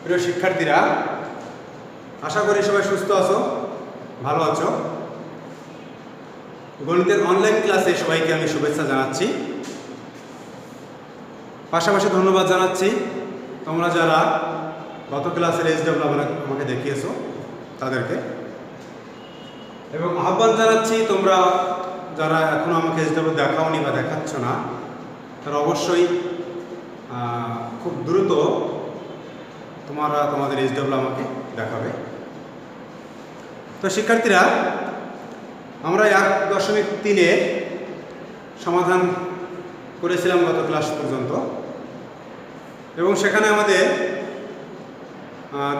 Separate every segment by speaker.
Speaker 1: প্রিয় শিক্ষার্থীরা, আশা করি সবাই সুস্থ আছো, ভালো আছো। গণিতের অনলাইন ক্লাসে সবাইকে আমি শুভেচ্ছা জানাচ্ছি। পাশাপাশি ধন্যবাদ জানাচ্ছি তোমরা যারা গত ক্লাসের এসডব্লিউ আমাকে দেখিয়েছো তাদেরকে, এবং আহ্বান জানাচ্ছি তোমরা যারা এখনও আমাকে এসডব্লিউ দেখাওনি বা দেখাচ্ছ না, তারা অবশ্যই খুব দ্রুত তোমাদের এসডব্লিউ আমাকে দেখাবে। তো শিক্ষার্থীরা, আমরা 1.3 সমাধান করেছিলাম গত ক্লাস পর্যন্ত, এবং সেখানে আমাদের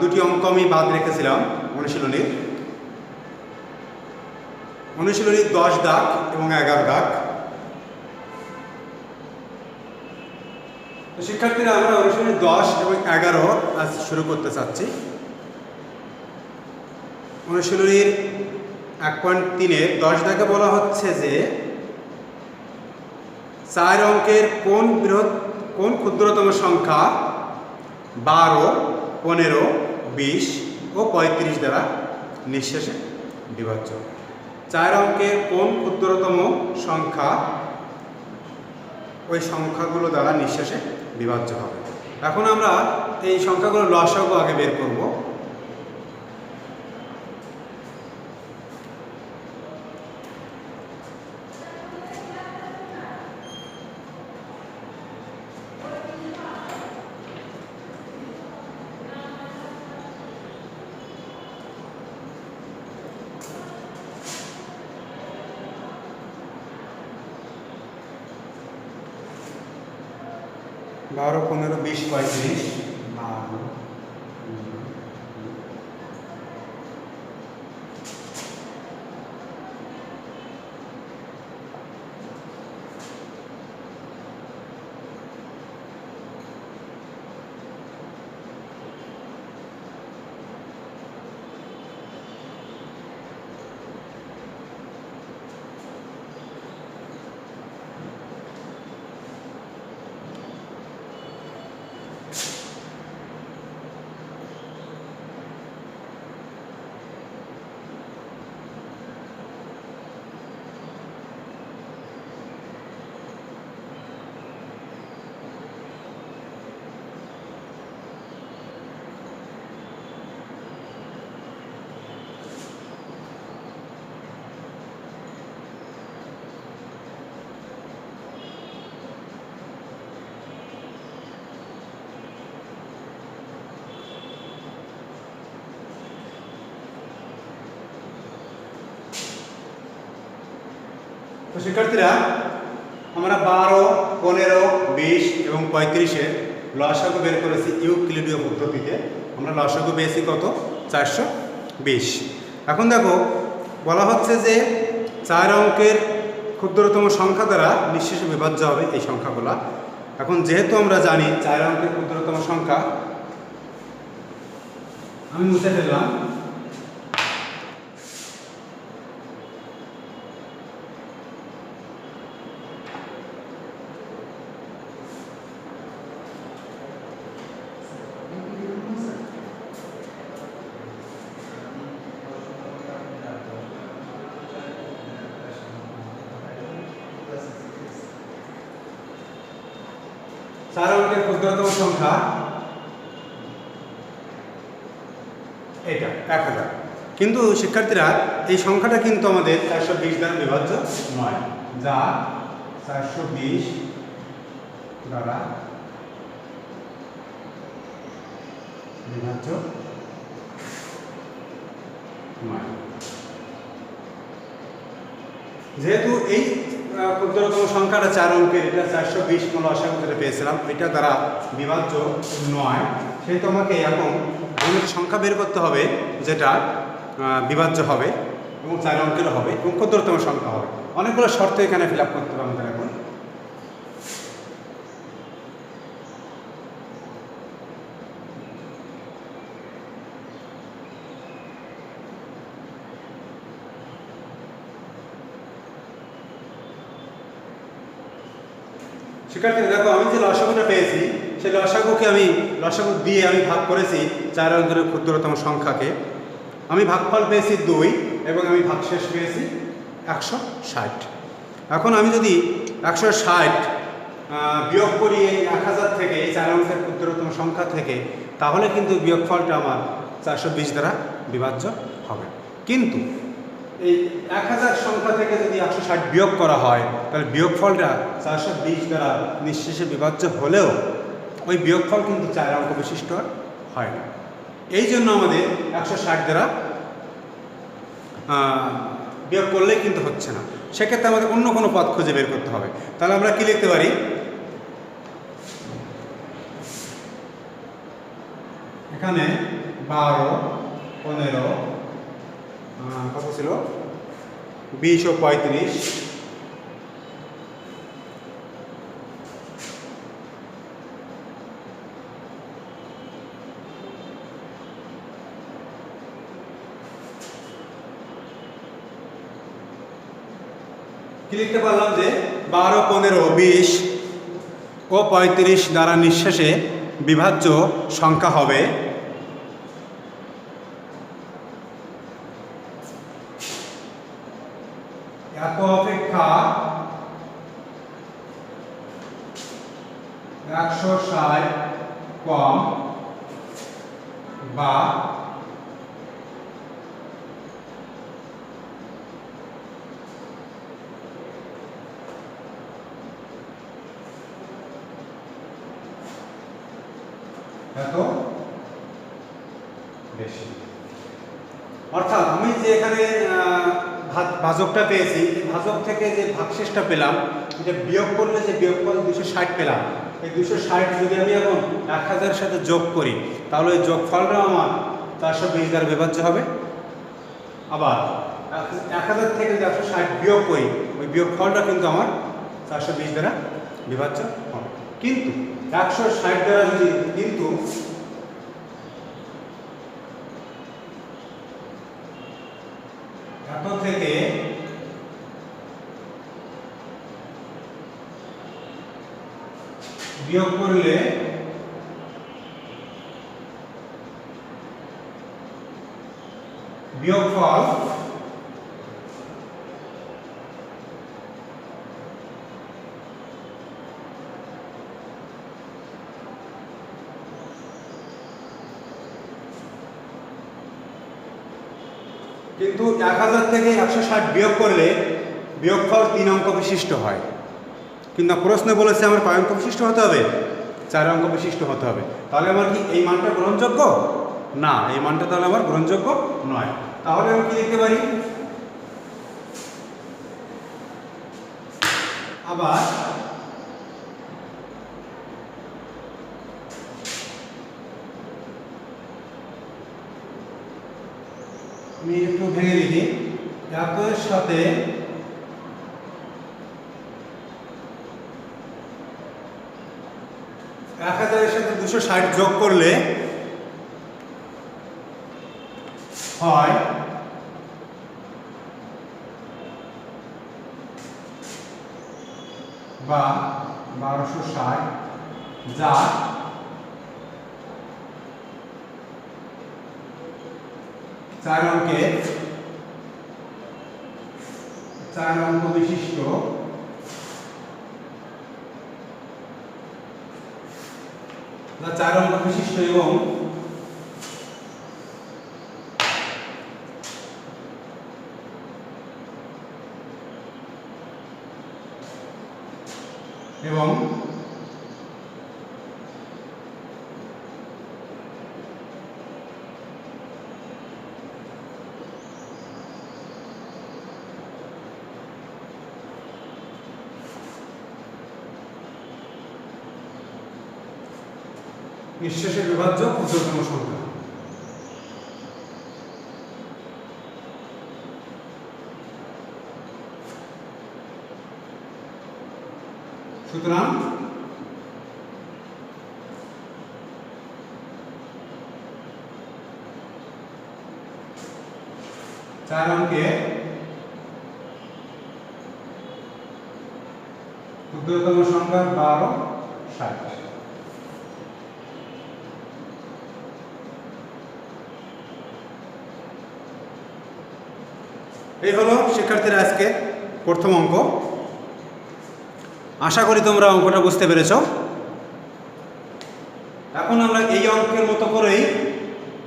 Speaker 1: দুটি অঙ্ক আমি বাদ রেখেছিলাম অনুশীলনীর 10 দাগ এবং 11 দাগ। তো শিক্ষার্থীরা, আমরা অনুশীলনী 10 এবং 11 আজ শুরু করতে চাচ্ছি। অনুশীলনীর 1.3 10 দাগে বলা হচ্ছে যে 4 অঙ্কের কোন ক্ষুদ্রতম সংখ্যা 12, 15, 20 ও 35 দ্বারা নিঃশেষে বিভাজ্য। 4 অঙ্কের কোন ক্ষুদ্রতম সংখ্যা ওই সংখ্যাগুলো দ্বারা নিঃশেষে বিভাজ্য হবে। এখন আমরা এই সংখ্যাগুলো লসাগু আগে বের করব। বারো, 15, 20, 35, তো শিক্ষার্থীরা, আমরা 12, 15, 20 এবং 35-এর লসাগু বের করেছি ইউক্লিডীয় পদ্ধতিতে। আমরা লসাগু পেয়েছি কত? 420। এখন দেখো, বলা হচ্ছে যে 4 অঙ্কের ক্ষুদ্রতম সংখ্যা দ্বারা নিঃশেষে বিভাজ্য হবে এই সংখ্যাগুলা। এখন যেহেতু আমরা জানি 4 অঙ্কের ক্ষুদ্রতম সংখ্যা, আমি মুছে ফেললাম। চার অঙ্কের ক্ষুদ্রতম সংখ্যা এটা 1000। কিন্তু শিক্ষার্থীরা, এই সংখ্যাটা কিন্তু আমাদের 420 দ্বারা বিভাজ্য নয়, যা 420 দ্বারা বিভাজ্য নয়। যেহেতু এই ক্ষুদ্রতম সংখ্যাটা 4 অঙ্কের, এটা 420 লসাগু যেটা পেয়েছিলাম, এটা দ্বারা বিভাজ্য নয়, সেহেতু আমাকে এখন অনেক সংখ্যা বের করতে হবে যেটা বিভাজ্য হবে এবং 4 অঙ্কের হবে এবং ক্ষুদ্রতম সংখ্যা হবে। অনেকগুলো শর্ত এখানে ফিল আপ করতে হবে আমাদের এখন। শিক্ষার্থীরা দেখো, আমি যে লসাগুটা পেয়েছি সেই লসাগুকে আমি লসাগু দিয়ে আমি ভাগ করেছি 4 অঙ্কের ক্ষুদ্রতম সংখ্যাকে। আমি ভাগফল পেয়েছি 2 এবং আমি ভাগশেষ পেয়েছি 160। এখন আমি যদি 160 বিয়োগ করি এই 1000 থেকে, এই 4 অঙ্কের ক্ষুদ্রতম সংখ্যা থেকে, তাহলে কিন্তু বিয়োগফলটা আমার 420 দ্বারা বিভাজ্য হবে। কিন্তু এই 1000 সংখ্যা থেকে যদি 160 বিয়োগ করা হয়, তাহলে বিয়োগফলটা 420 দ্বারা নিঃশেষে বিভাজ্য হলেও ওই বিয়োগফল কিন্তু 4 অঙ্ক বিশিষ্ট হয় না। এই জন্য আমাদের 160 দ্বারা বিয়োগ করলেই কিন্তু হচ্ছে না। সেক্ষেত্রে আমাদের অন্য কোনো পথ খুঁজে বের করতে হবে। তাহলে আমরা কি লিখতে পারি? এখানে 12, 15, কত ছিল, 20 ও 35, কি লিখতে পারলাম যে 12, 15, 20 ও 35 দ্বারা নিঃশেষে বিভাজ্য সংখ্যা হবে এত অপেক্ষা 160 কম বা এত বেশি। অর্থাৎ আমি যে এখানে ভাজকটা পেয়েছি, এই ভাজক থেকে যে ভাগশেষটা পেলাম, এটা বিয়োগ করলে যে বিয়োগফল 260 পেলাম, এই 260 যদি আমি এখন 1000 সাথে যোগ করি, তাহলে ওই যোগফলটা আমার 420 দ্বারা বিভাজ্য হবে। আবার 1000 থেকে যদি 160 বিয়োগ করি, ওই বিয়োগফলটা কিন্তু আমার 420 দ্বারা বিভাজ্য হবে। কিন্তু 160 দ্বারা যদি, কিন্তু এত থেকে বিয়োগ করলে বিয়োগফল কিন্তু 1000 থেকে 160 বিয়োগ করলে বিয়োগফল 3 অঙ্ক বিশিষ্ট হয়। কিন্তু প্রশ্নে বলেছে আমার কয় অঙ্ক বিশিষ্ট হতে হবে? 4 অঙ্ক বিশিষ্ট হতে হবে। তাহলে আমার কি এই মানটা গ্রহণযোগ্য? না, এই মানটা তাহলে আমার গ্রহণযোগ্য নয়। তাহলে আমি কি লিখতে পারি? আবার আমি একটু ভেঙে লিখি। এর সাথে 1000 এর সাথে 260 যোগ করলে হয় বা 1260, যা 4 অঙ্কের 4 অঙ্ক বিশিষ্ট এবং নিঃশেষে বিভাজ্য ক্ষুদ্রতম সংখ্যা। সুতরাং 4 অঙ্কে ক্ষুদ্রতম সংখ্যা 1260। এই হলো শিক্ষার্থীরা আজকে প্রথম অঙ্ক। আশা করি তোমরা অঙ্কটা বুঝতে পেরেছ। এখন আমরা এই অঙ্কের মতো করেই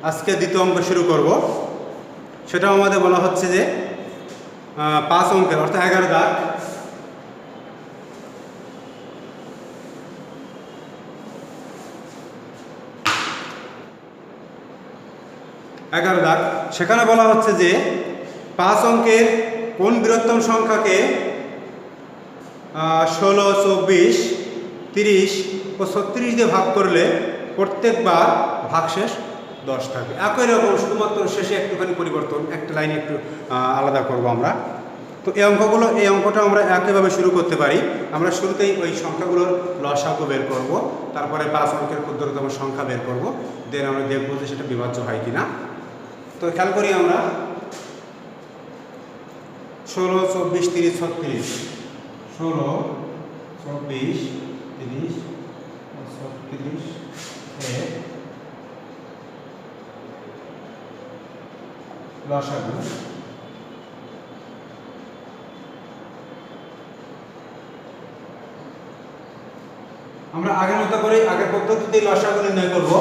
Speaker 1: আজকে দ্বিতীয় অঙ্ক শুরু করব। সেটাও আমাদের বলা হচ্ছে যে 5 অঙ্কের অর্থাৎ 11 দাগ। সেখানে বলা হচ্ছে যে 5 অঙ্কের কোন বৃহত্তম সংখ্যাকে 16, 24, 30 ও 36 দিয়ে ভাগ করলে প্রত্যেকবার ভাগশেষ 10 থাকবে। একই রকম, শুধুমাত্র শেষে একটুখানি পরিবর্তন, একটা লাইনে একটু আলাদা করব আমরা। তো এই অঙ্কটা আমরা একইভাবে শুরু করতে পারি। আমরা শুরুতেই ওই সংখ্যাগুলোর লসাগু বের করব, তারপরে 5 অঙ্কের ক্ষুদ্রতম সংখ্যা বের করব, দেন আমরা দেখব যে সেটা বিভাজ্য হয় কিনা। তো খেয়াল করি আমরা 16, 24, 30, 36, 16, 24, 30, 36 এর লসাগু আমরা আগের মতো করে আগের পদ্ধতিতে লসাগু নির্ণয় করব।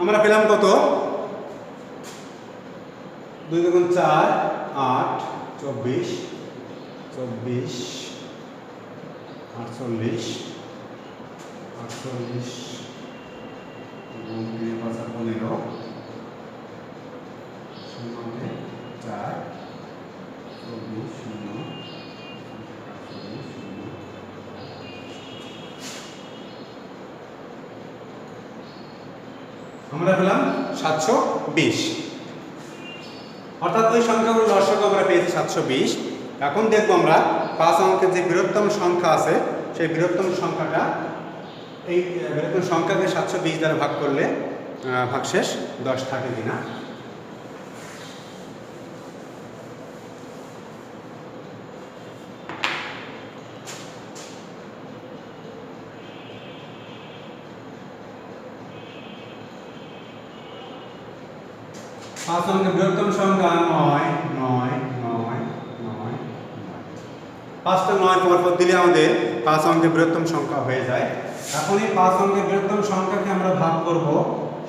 Speaker 1: আমরা পেলাম কত? 2 × 4 8, 24, 24, 48, 48 এবং 3 × 5 = 15, 0, 4, 24, 0, 48, 0। আমরা পেলাম 720, অর্থাৎ ওই সংখ্যাগুলোর লসাগু আমরা পেয়েছি 720। এখন দেখব আমরা 5 অঙ্কের যে বৃহত্তম সংখ্যা আছে সেই বৃহত্তম সংখ্যাটা, এই বৃহত্তম সংখ্যাকে 720 দ্বারা ভাগ করলে ভাগশেষ 10 থাকে কিনা। পাঁচ অঙ্কের বৃহত্তম সংখ্যা 9, 9, 9, 9, 5টা 9 পরপর দিলে আমাদের 5 অঙ্কের বৃহত্তম সংখ্যা হয়ে যায়। এখন এই 5 অঙ্কের বৃহত্তম সংখ্যাকে আমরা ভাগ করব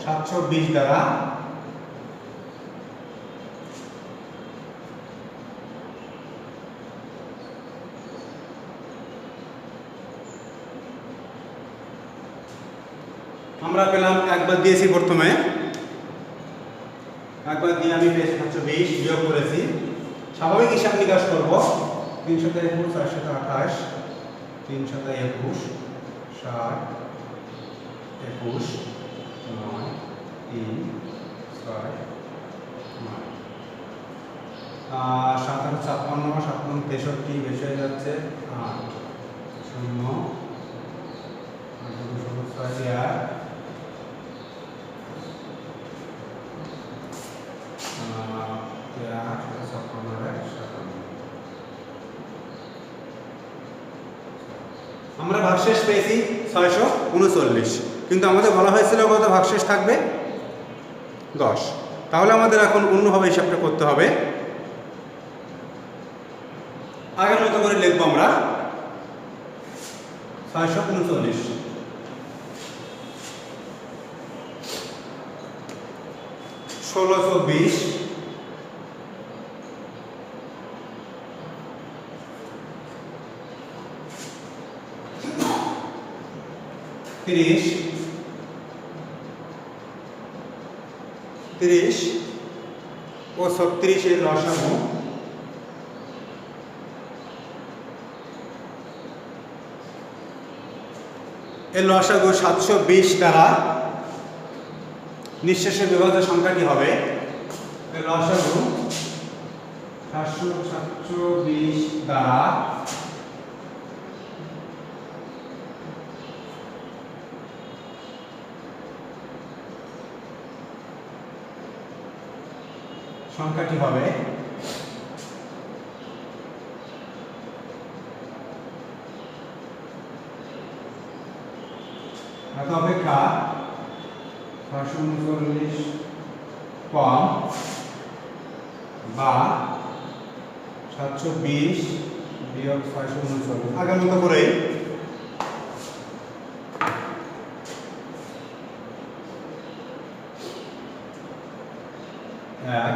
Speaker 1: 720 দ্বারা। আমরা পেলাম, একবার দিয়েছি প্রথমে, একবার দিয়ে আমি পেয়েছি 720, বিয়োগ করেছি। স্বাভাবিক হিসাব নিকাশ করব। 3 × 21, 4 × 28, 3 × 21, 60, 21, 9, 3, 6, 9, 7 × 56, 7 × 63, বেশি হয়ে যাচ্ছে 8, 0, 8 × 6, আমরা ভাগশেষ পেয়েছি 639, কিন্তু আমাদের বলা হয়েছিল কত ভাগশেষ থাকবে? 10। তাহলে আমাদের এখন অন্যভাবে হিসাবটা করতে হবে। আগের মতো করে লিখবো আমরা 639, 1620, 30, 30 ও 36 এর লসাগু এর লসাগু 720 দ্বারা নিঃশেষে বিভাজ্য সংখ্যাটি হবে এর লসাগু 720 দ্বারা সংখ্যাটি হবে এত অপেক্ষা 639 কম বা 720 বিয়োগ 639 আগের মতো করে এক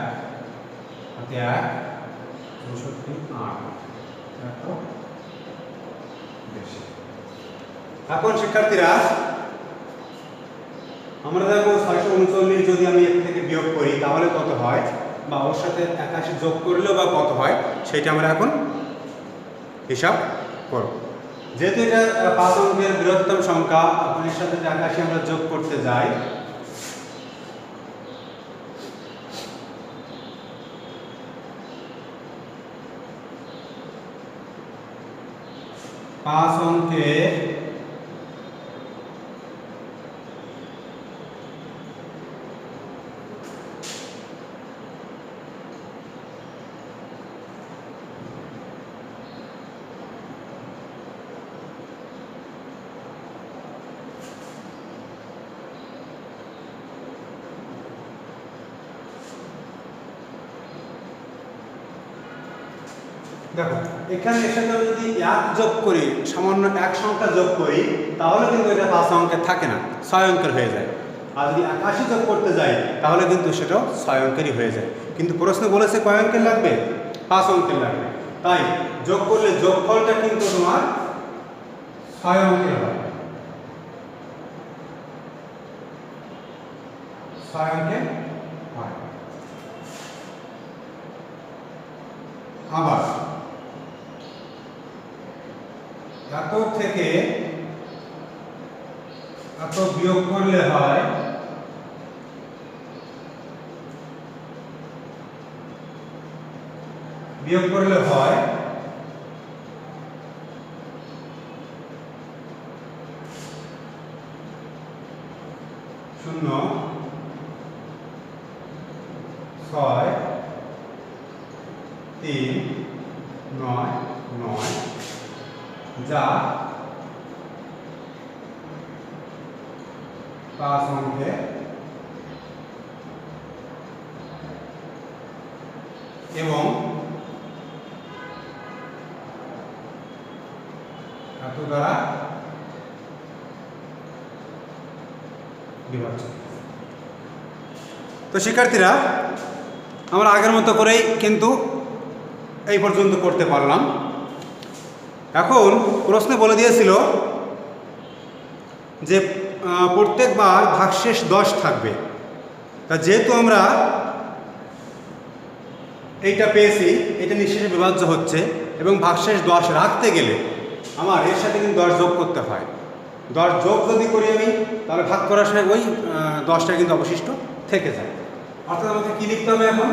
Speaker 1: হাতে 1 64 8 এত বেশি। এখন শিক্ষার্থীরা আমরা দেখো 639 যদি আমি এর থেকে বিয়োগ করি তাহলে কত হয়, বা ওর সাথে 81 যোগ করলেও বা কত হয় সেটা আমরা এখন হিসাব করব। যেহেতু এটা 5 অঙ্কের বৃহত্তম সংখ্যা, আপনার সাথে 81 আমরা যোগ করতে যাই, পাঁচ অঙ্কে দেখো এখানে এর সাথে যদি 1 যোগ করি, সামান্য 1 সংখ্যা যোগ করি, তাহলে কিন্তু এটা 5 অঙ্কের থাকে না, 6 অঙ্কের হয়ে যায়। আর যদি 81 যোগ করতে যাই তাহলে কিন্তু সেটাও 6 অঙ্কেরই হয়ে যায়। কিন্তু প্রশ্ন বলেছে কয় অঙ্কের লাগবে? 5 অঙ্কের লাগবে। তাই যোগ করলে যোগফলটা কিন্তু তোমার 6 অঙ্কের হবে, 6 অঙ্কের হয়। আবার এত থেকে এত বিয়োগ করলে হয় শূন্য 6 3 9 9 যা 5 অঙ্কে এবং এত দ্বারা বিভাজ্য। তো শিক্ষার্থীরা আমরা আগের মতো করেই কিন্তু এই পর্যন্ত করতে পারলাম। এখন প্রশ্নে বলে দিয়েছিল যে প্রত্যেকবার ভাগশেষ 10 থাকবে। তা যেহেতু আমরা এইটা পেয়েছি, এটা নিঃশেষে বিভাজ্য হচ্ছে এবং ভাগশেষ 10 রাখতে গেলে আমার এর সাথে কিন্তু 10 যোগ করতে হয়। 10 যোগ যদি করি আমি, তাহলে ভাগ করার সময় ওই 10টা কিন্তু অবশিষ্ট থেকে যায়। অর্থাৎ আমাকে কী লিখতে হবে এখন?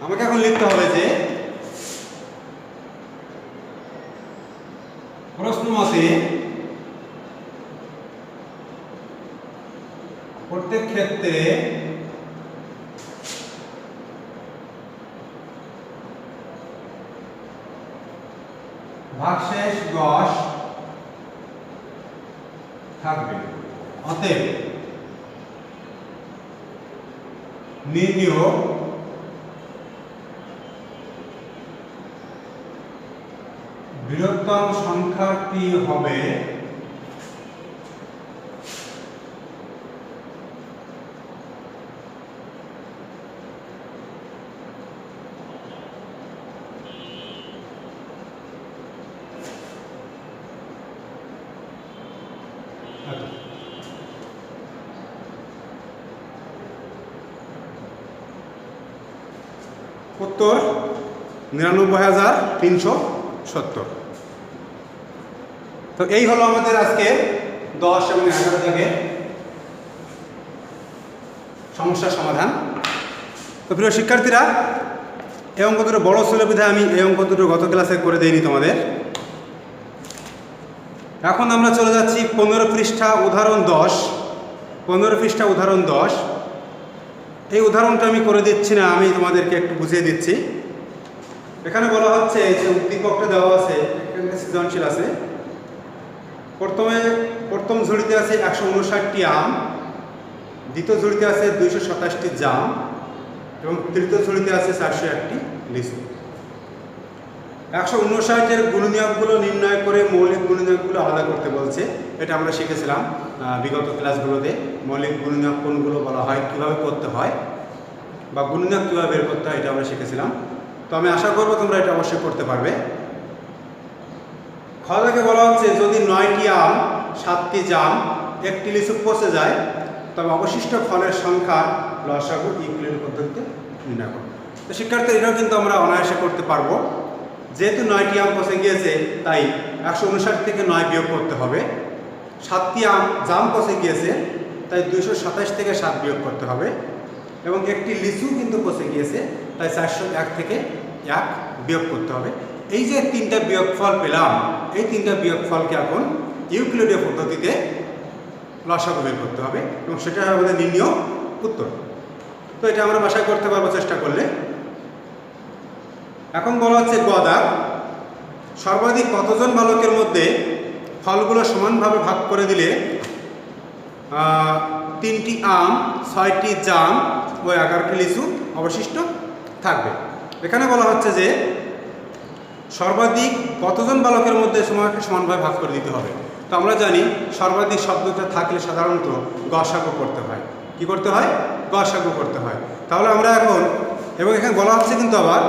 Speaker 1: আমাকে এখন লিখতে হবে যে প্রশ্ন মতে প্রত্যেক ক্ষেত্রে ভাগশেষ 10 থাকবে। অতএব নির্ণয় বৃহত্তম সংখ্যাটি হবে উত্তর ৯৯,৩০০ 70। তো এই হলো আমাদের আজকে 10 এবং 11 থেকে সমস্যার সমাধান। তো প্রিয় শিক্ষার্থীরা, এই অঙ্ক দুটো বড় ছিল বিধায় আমি এই অঙ্ক দুটো গত ক্লাসে করে দিইনি তোমাদের। এখন আমরা চলে যাচ্ছি 15 পৃষ্ঠা উদাহরণ 10। 15 পৃষ্ঠা উদাহরণ 10। এই উদাহরণটা আমি করে দিচ্ছি না, আমি তোমাদেরকে একটু বুঝিয়ে দিচ্ছি। এখানে বলা হচ্ছে যে উদ্দীপকটা দেওয়া আছে, এখানে সৃজনশীল আছে। প্রথম ঝুড়িতে আছে 159টি আম, দ্বিতীয় ঝুড়িতে আছে 227টি জাম এবং তৃতীয় ঝুড়িতে আছে 401টি লিচু। 159-এর গুণনীয়কগুলো নির্ণয় করে মৌলিক গুণনীয়কগুলো আলাদা করতে বলছে। এটা আমরা শিখেছিলাম বিগত ক্লাসগুলোতে। মৌলিক গুণনীয়ক কোনগুলো বলা হয়, কীভাবে করতে হয়, বা গুণনীয়ক কীভাবে বের করতে হয়, এটা আমরা শিখেছিলাম। তো আমি আশা করবো তোমরা এটা অবশ্যই করতে পারবে। খ থেকে বলা হচ্ছে যদি 9টি আম, 7টি জাম, 1টি লিচু পচে যায়, তবে অবশিষ্ট ফলের সংখ্যা লসাগু ইউক্লিডীয় পদ্ধতিতে নির্ণয় করো। তো শিক্ষার্থী, এটাও কিন্তু আমরা অনায়াসে করতে পারবো। যেহেতু 9টি আম পচে গিয়েছে, তাই 159 থেকে 9 বিয়োগ করতে হবে। 7টি জাম পচে গিয়েছে, তাই 227 থেকে 7 বিয়োগ করতে হবে। এবং 1টি লিচু কিন্তু পচে গিয়েছে, তাই 401 থেকে 1 বিয়োগ করতে হবে। এই যে 3টা বিয়োগফল পেলাম, এই 3টা বিয়োগফলকে এখন ইউক্লিডীয় পদ্ধতিতে লসাগু বের করতে হবে এবং সেটা আমাদের নির্ণীয় উত্তর। তো এটা আমরা বাসায় করতে পারবো চেষ্টা করলে। এখন বলা হচ্ছে গ দাগ, সর্বাধিক কতজন বালকের মধ্যে ফলগুলো সমানভাবে ভাগ করে দিলে 3টি আম, 6টি জাম ও 11টি লিচু অবশিষ্ট থাকবে। এখানে বলা হচ্ছে যে সর্বাধিক কতজন বালকের মধ্যে সমানভাবে ভাগ করে দিতে হবে। তো আমরা জানি সর্বাধিক শব্দটা থাকলে সাধারণত গসাগু করতে হয়। কি করতে হয়? গসাগু করতে হয়। তাহলে আমরা এখন, এবং এখানে বলা হচ্ছে কিন্তু আবার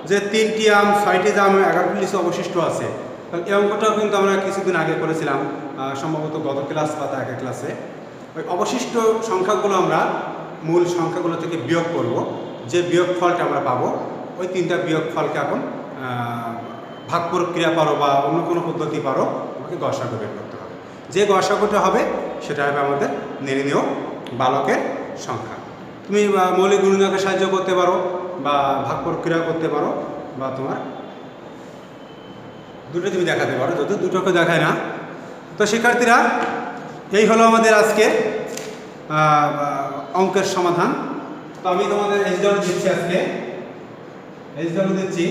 Speaker 1: যে 3টি আম, 6টি জাম, 11টি লিচু অবশিষ্ট আছে। তাহলে এই অঙ্কটাও কিন্তু আমরা কিছুদিন আগে করেছিলাম, সম্ভবত গত ক্লাস বা তার আগের ক্লাসে। ওই অবশিষ্ট সংখ্যাগুলো আমরা মূল সংখ্যাগুলো থেকে বিয়োগ করব। যে বিয়োগফলটা আমরা পাবো, ওই 3টা বিয়োগফলকে এখন ভাগ প্রক্রিয়া পারো বা অন্য কোনো পদ্ধতি পারো, আমাকে গসাগু বের করতে হবে। যে গসাগুটা হবে সেটা হবে আমাদের নির্ণীয় বালকের সংখ্যা। তুমি মৌলিক গুণনীয়কের সাহায্য করতে পারো, বা ভাগ প্রক্রিয়া করতে পারো, বা তোমার দুটো তুমি দেখাতে পারো, যদি দুটোকে দেখায় না। তো শিক্ষার্থীরা, এই হলো আমাদের আজকে অঙ্কের সমাধান। তো আমি তোমাদের এইচডব্লিউ দিচ্ছি, আজকে এইচডব্লিউ দিচ্ছি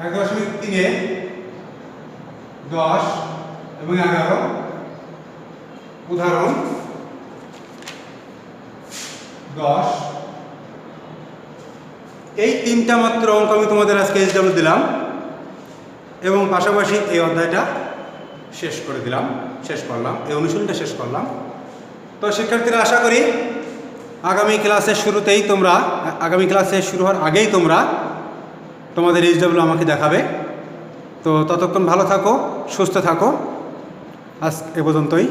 Speaker 1: 1.3-এ 10 এবং 11 উদাহরণ 10। এই 3টা মাত্র অঙ্ক আমি তোমাদের আজকে এইচডব্লিউ দিলাম এবং পাশাপাশি এই অধ্যায়টা শেষ করলাম, এই অনুশীলনটা শেষ করলাম। তো শিক্ষার্থীরা, আশা করি আগামী ক্লাসের শুরু হওয়ার আগেই তোমরা তোমাদের এইচডব্লিউ আমাকে দেখাবে। তো ততক্ষণ ভালো থাকো, সুস্থ থাকো। আজ এ পর্যন্তই।